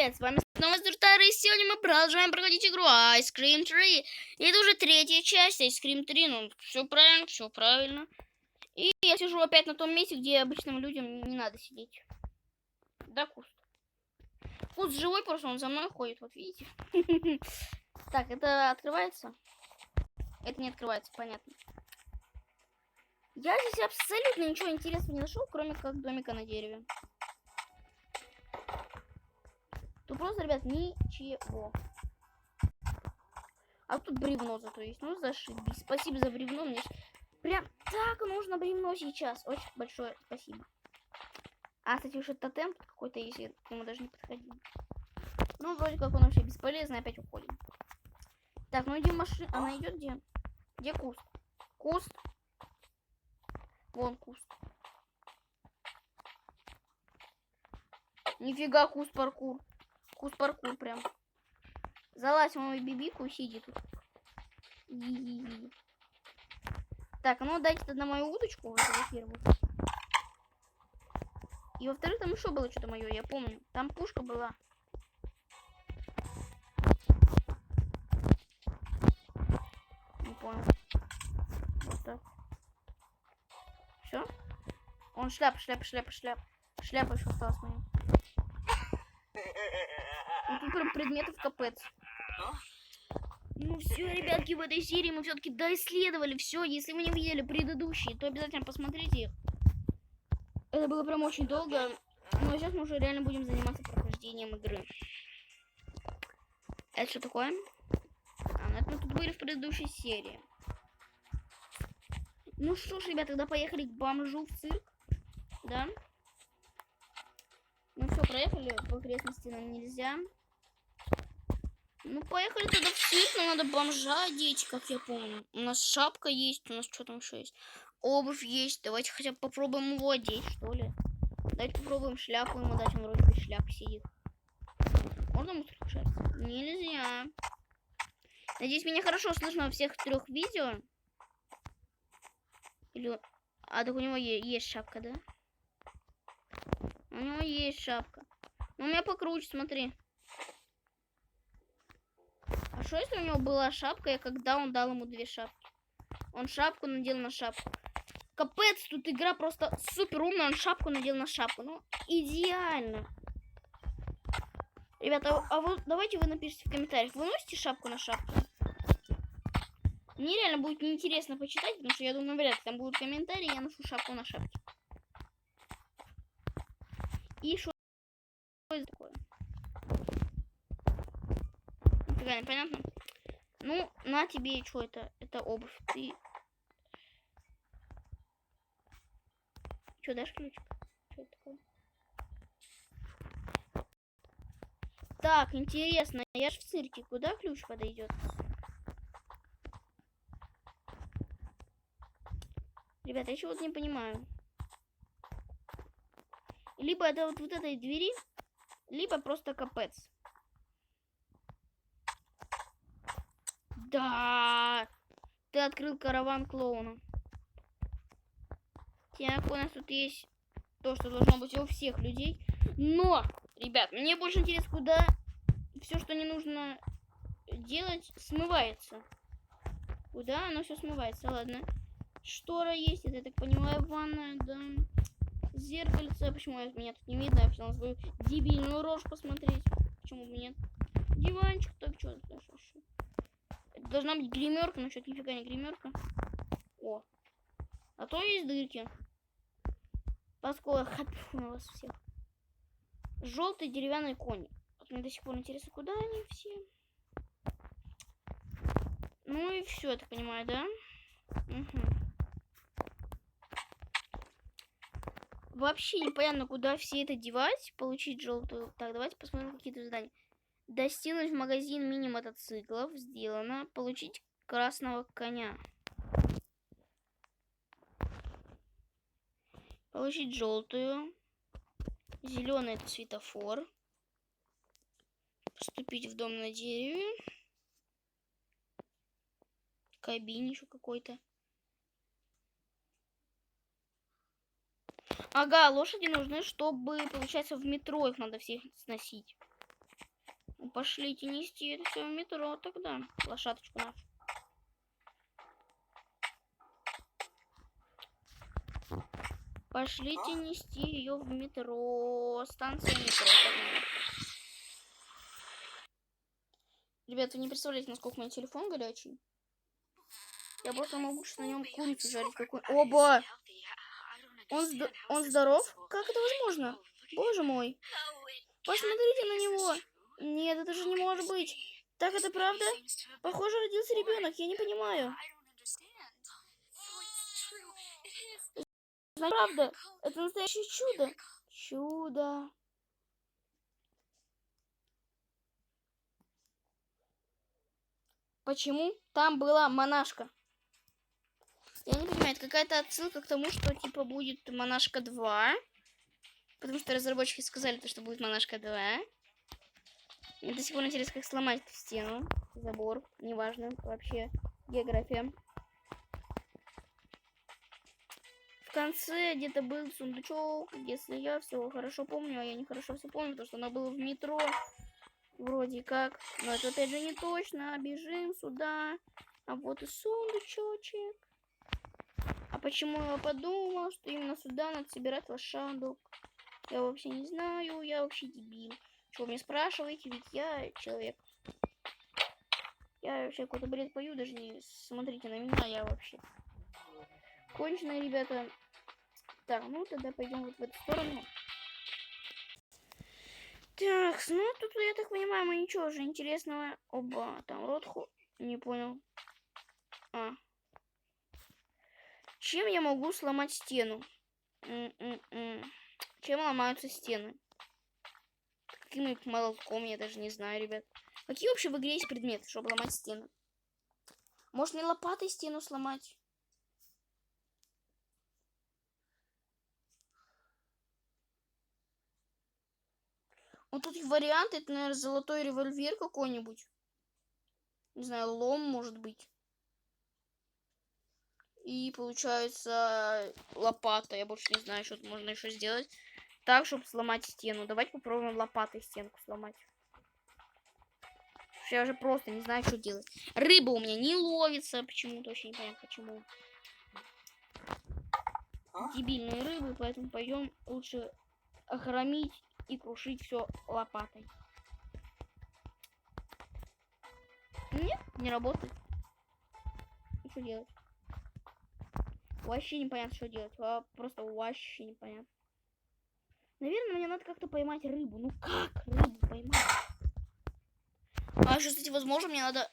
привет! С вами снова Зуртар, и сегодня мы продолжаем проходить игру Ice Cream 3. И это уже третья часть Ice Cream 3, ну все правильно, все правильно. И я сижу опять на том месте, где обычным людям не надо сидеть. Да, Куст? Куст живой, просто он за мной ходит, вот видите? Так, это открывается? Это не открывается, понятно. Я здесь абсолютно ничего интересного не нашел, кроме как домика на дереве. Тут просто, ребят, ничего. А тут бревно зато есть. Ну, зашибись. Спасибо за бревно. Мне прям так нужно бревно сейчас. Очень большое спасибо. А, кстати, уже тотем какой-то есть. Я к нему даже не подходил. Ну, вроде как он вообще бесполезный. Опять уходим. Так, ну иди в машину. Она идет где? Где куст? Куст? Вон куст. Нифига, куст паркур. Куст паркур прям. Залазь в мою бибику и сиди тут. Так, ну дайте тогда мою удочку. Во-первых. И во-вторых, там еще было что-то мое, я помню. Там пушка была. Не понял. Вот так. Все? Он шляпа еще осталась моя. Ну тут прям предметов капец. Ну все, ребятки, в этой серии мы все-таки доисследовали все. Если вы не видели предыдущие, то обязательно посмотрите их. Это было прям очень долго. Но сейчас мы уже реально будем заниматься прохождением игры. Это что такое? А, ну это мы тут были в предыдущей серии. Ну что ж, ребята, тогда поехали к бомжу в цирк. Да? Ну все, проехали. В окрестности нам нельзя. Ну, поехали тогда в цирк. Нам надо бомжа одеть, как я помню. У нас шапка есть. У нас что там еще есть? Обувь есть. Давайте хотя бы попробуем его одеть, что ли. Давайте попробуем шляпу ему дать. Он вроде без шляпы сидит. Можно мусор кушать? Нельзя. Надеюсь, меня хорошо слышно во всех 3 видео. Или... А, так у него есть шапка, да? У него есть шапка. Но у меня покруче, смотри. А что если у него была шапка, и когда он дал ему 2 шапки? Он шапку надел на шапку. Капец, тут игра просто супер умная. Он шапку надел на шапку. Ну, идеально. Ребята, а вот давайте вы напишите в комментариях. Вы носите шапку на шапку? Мне реально будет неинтересно почитать, потому что я думаю, вряд ли там будут комментарии, я ношу шапку на шапке. И что это такое? Нифига непонятно. Ну, на тебе, что это? Это обувь. Ты... Что, дашь ключик? Что это такое? Так, интересно, я ж в цирке. Куда ключ подойдет? Ребята, я чего-то не понимаю. Либо это вот этой двери, либо просто капец. Да, ты открыл караван клоуна. Так, у нас тут есть то, что должно быть у всех людей. Но, ребят, мне больше интересно, куда все, что не нужно делать, смывается. Куда оно все смывается? Ладно. Штора есть, это, я так понимаю, ванная, да. Зеркальце. Почему меня тут не видно? Я хотела свою дебильную рожь посмотреть. Почему бы нет? Диванчик, так что это? Это должна быть гримерка, но что-то нифига не гримерка. О. А то есть дырки. Поскольку хапфу на вас всех. Желтый деревянный конь. Вот мне до сих пор интересно, куда они все. Ну и все, я так понимаю, да? Угу. Вообще непонятно, куда все это девать. Получить желтую. Так, давайте посмотрим какие-то задания. Достигнуть магазин мини-мотоциклов. Сделано. Получить красного коня. Получить желтую. Зеленый это светофор. Поступить в дом на дереве. Кабин еще какой-то. Ага, лошади нужны, чтобы, получается, в метро их надо всех сносить. Пошлите нести это все в метро тогда. Лошадочку нашу. Пошлите нести ее в метро. Станция метро. Ребята, вы не представляете, насколько мой телефон горячий. Я просто могу сейчас на нем курицу жарить. Какой... Оба! Он здоров? Как это возможно? Боже мой. Посмотрите на него. Нет, это же не может быть. Так это правда? Похоже, родился ребенок. Я не понимаю. Правда, это настоящее чудо. Чудо. Почему там была монашка? Я не понимаю, это какая-то отсылка к тому, что типа будет монашка 2. Потому что разработчики сказали, что будет монашка 2. Мне до сих пор интересно, как сломать эту стену. Забор. Неважно. Вообще география. В конце где-то был сундучок. Если я все хорошо помню, а я не хорошо все помню, потому что оно было в метро. Вроде как. Но это опять же не точно. Бежим сюда. А вот и сундучочек. А почему я подумал, что именно сюда надо собирать лошадок? Я вообще не знаю. Я вообще дебил. Что вы мне спрашиваете? Ведь я человек. Я вообще какой-то бред пою. Даже не смотрите на меня. Я вообще конченые, ребята. Так, ну тогда пойдем вот в эту сторону. Так, ну тут, я так понимаю, мы ничего уже интересного. Оба, там Ротху. Не понял. Чем я могу сломать стену? Чем ломаются стены? Каким молотком, я даже не знаю, ребят. Какие вообще в игре есть предметы, чтобы ломать стены? Может, мне лопатой стену сломать? Вот тут варианты, это, наверное, золотой револьвер какой-нибудь. Не знаю, лом, может быть. И получается лопата. Я больше не знаю, что тут можно еще сделать. Так, чтобы сломать стену. Давайте попробуем лопатой стенку сломать. Я уже просто не знаю, что делать. Рыба у меня не ловится. Почему-то вообще не понятно, почему. Дебильные рыбы, поэтому пойдем лучше охромить и крушить все лопатой. Нет, не работает. И что делать? Вообще непонятно, что делать. Просто вообще непонятно. Наверное, мне надо как-то поймать рыбу. Ну как рыбу поймать? А что, кстати, возможно, мне надо,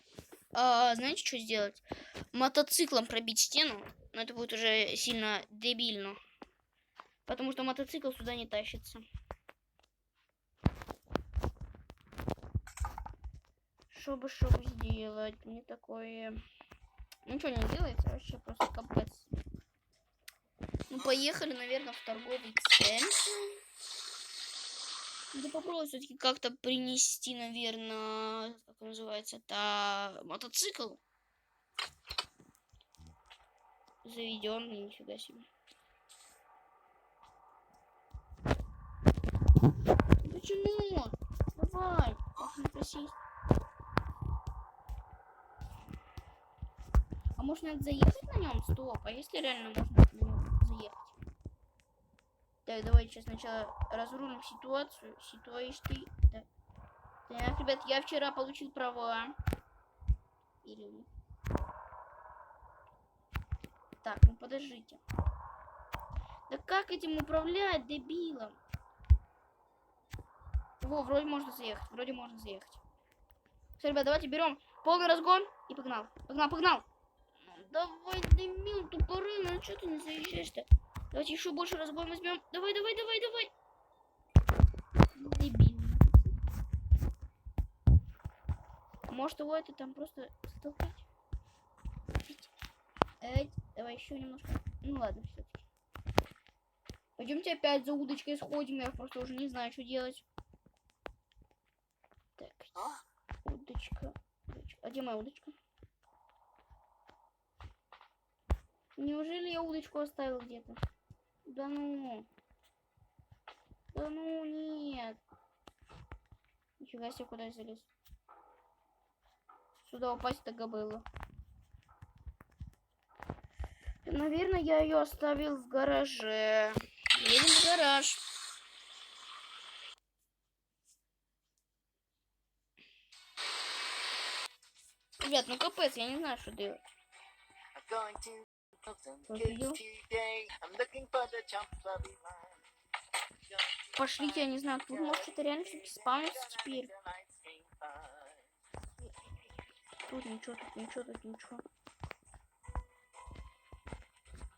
знаете, что сделать? Мотоциклом пробить стену. Но это будет уже сильно дебильно. Потому что мотоцикл сюда не тащится. Чтобы сделать? Мне такое... Ничего не делается, вообще просто капец. Ну, поехали, наверное, в торговый центр. Надо попробовать все-таки как-то принести, наверное, как называется, это мотоцикл. Заведенный, нифига себе. Почему? Давай, не просись. А может, надо заехать на нем? Стоп, а если реально можно на нем заехать? Так, давайте сейчас сначала разрулим ситуацию. Так. Так, ребят, я вчера получил права. Или... Так, ну подождите. Да как этим управлять, дебилом? Во, вроде можно заехать. Все, ребят, давайте берем полный разгон и погнал. Погнал. Давай, дебил, тупорый, ну что ты не заезжаешь-то? Давайте еще больше разгон возьмем. Давай. Дебил. Может его это там просто столкнуть? Давай еще немножко. Ну ладно, все-таки. Пойдемте опять за удочкой сходим. Я просто уже не знаю, что делать. Так. Удочка. А где моя удочка? Неужели я удочку оставил где-то? Да ну. Нет. Нифига себе, куда я залез. Сюда упасть так было. Наверное, я ее оставил в гараже. Едем в гараж. Ребят, ну капец, я не знаю, что делать. Пошлите, я не знаю, тут может что-то реально все-таки спавнится теперь. Тут ничего, тут ничего, тут ничего.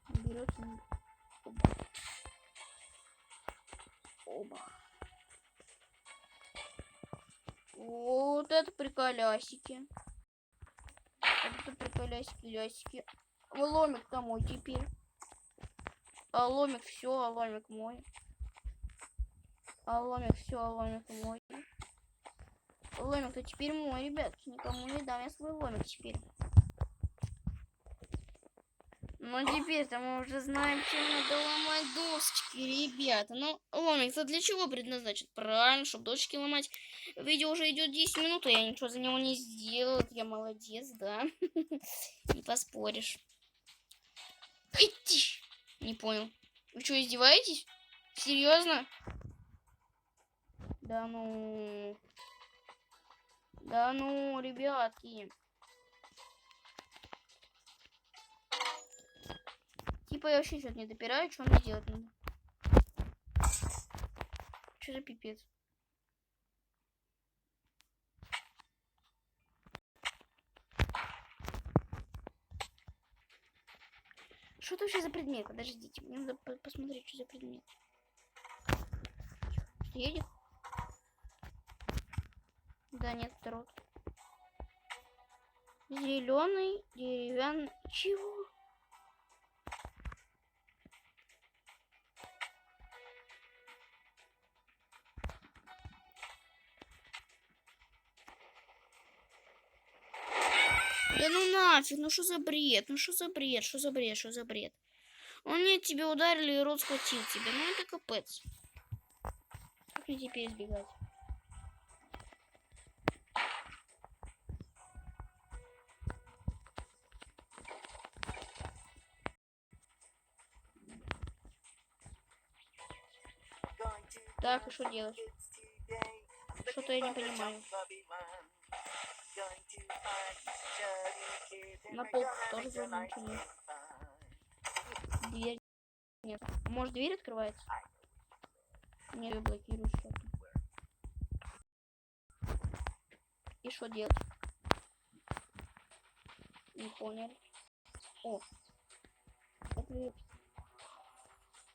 Берется. Оба. Оба. Вот это приколясики. Это приколясики, лясики. Ломик-то мой теперь. А ломик все, а ломик мой. А ломик все, а ломик мой. Ломик-то теперь мой, ребят. Никому не дам я свой ломик теперь. Ну теперь-то мы уже знаем, чем надо ломать досочки, ребята. Ну, ломик-то для чего предназначен? Правильно, чтобы досочки ломать. Видео уже идет 10 минут, а я ничего за него не сделал. Я молодец, да. Не поспоришь. Не понял. Вы что, издеваетесь? Серьезно? Да ну... Да ну, ребятки. Типа я вообще что-то не допираю, что мне делать надо? Что за пипец? Что это вообще за предмет? Подождите, мне надо посмотреть, что за предмет. Что едет? Да нет, второй. Зеленый, деревянный. Чего? Да ну нафиг, ну что за бред? Ну что за бред? Что за бред? Что за бред? Он нет, тебе ударили, и рот схватил тебя. Ну это капец. Как мне теперь избегать? Так, и что делать? Что-то я не понимаю. На пол тоже вроде ничего нет. Дверь нет. Может, дверь открывается? Нет, я блокирую что-то. И что делать? Не понял. О. Это...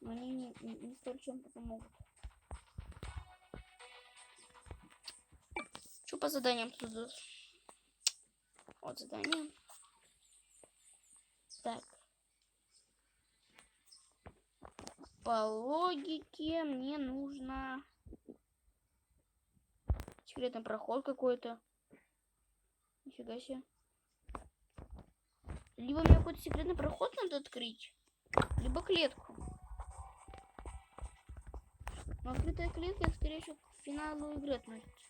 Они не столь чем-то помогут. Что по заданиям тут идут? Вот задание. Так. По логике мне нужно секретный проход какой-то. Нифига себе. Либо мне какой-то секретный проход надо открыть, либо клетку. Но открытая клетка, скорее всего, к финалу игры относится.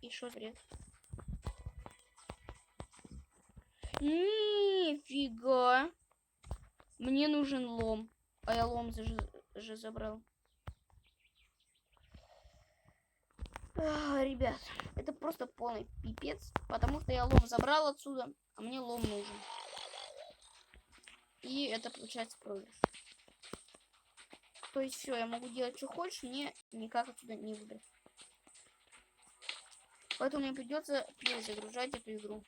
И что бред? Нифига. Мне нужен лом. А я лом же забрал. Ребят, это просто полный пипец. Потому что я лом забрал отсюда, а мне лом нужен. И это получается проигрыш. То есть все, я могу делать, что хочешь, мне никак отсюда не выбрать. Поэтому мне придется перезагружать эту игру.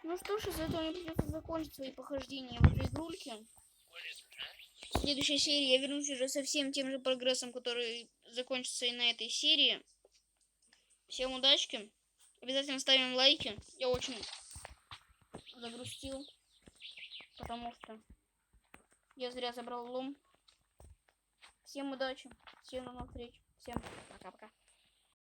Ну что ж, из-за этого мне придется закончить свои похождения в этой игрульке. В следующей серии я вернусь уже со всем тем же прогрессом, который закончится и на этой серии. Всем удачки. Обязательно ставим лайки. Я очень загрустил, потому что я зря забрал лом. Всем удачи. Всем до новых встреч. Всем пока-пока.